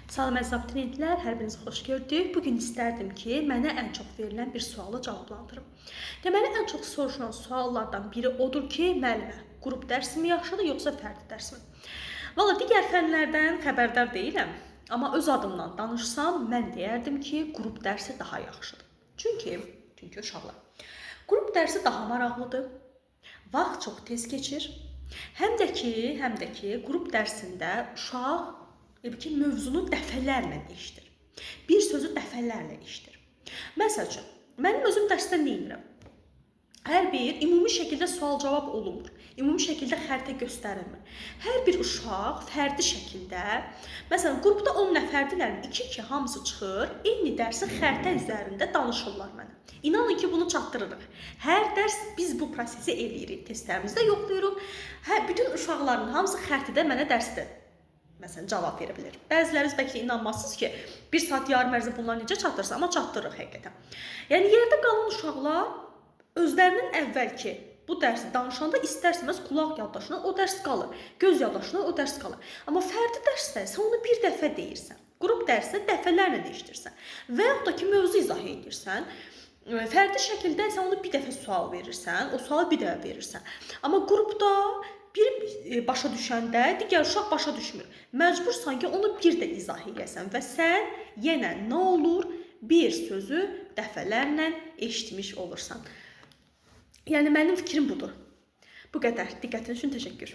Salam əziz abituriyentlər, hər birinizi xoş gördük. Bugün istərdim ki, mənə ən çox verilən bir sualı cavablandırım. Deməli, ən çox soruşulan suallardan biri odur ki, müəllimə, qrup dərsimi yaxşıdır, yoxsa fərdi dərsmi? Valla, digər fənlərdən xəbərdar deyiləm, amma öz adımdan danışsam, mən deyərdim ki, qrup dərsi daha yaxşıdır. Çünki uşaqlar, qrup dərsi daha maraqlıdır, vaxt çox tez keçir, həm də ki, qrup dərsində uşaq mövzunu dəfələrlə eşidir. Bir sözü dəfələrlə eşidir. Məsəl üçün, mənim özüm dərsdə nə edirəm? Hər bir ümumi şəkildə sual-cavab olunmur. Ümumi şəkildə xəritə göstərilmir. Hər bir uşaq fərdi şəkildə, məsələn, qrupda 10 nəfərdirlərmi, 2-2 hamısı çıxır, eyni dərsi xəritə üzərində danışırlar mənə. İnanın ki, bunu çatdırırıq. Hər dərs biz bu prosesi eləyirik, testlərimizdə yoxlayırıq. Bütün uşaqların hamısı xəritədə mənə dərsdə cavab verə bilər. Bəziləriniz bəlkə inanmazsınız ki, 1 saat yarım ərzində bunlar necə çatdırırsa, amma çatdırırıq həqiqətən. Yəni, yerdə qalan uşaqlar özlərinin əvvəlki bu dərsi danışanda istərsəməz qulaq yaddaşına o dərs qalır, göz yaddaşına o dərs qalır. Amma fərdi dərsdə sən onu bir dəfə deyirsən, qrup dərsdə dəfələrlə deyişdirsən və yaxud da ki, mövzu izah edirsən, fərdi şəkildə sən onu bir dəfə sual verirsən, o sualı bir dəfə verirsən. Amma qrupda biri başa düşəndə digər uşaq başa düşmür. Məcbursan ki, onu bir də izah edəsən və sən yenə nə olur? Bir sözü dəfələrlə eşitmiş olursan. Yəni, mənim fikrim budur. Bu qədər. Diqqətiniz üçün təşəkkür.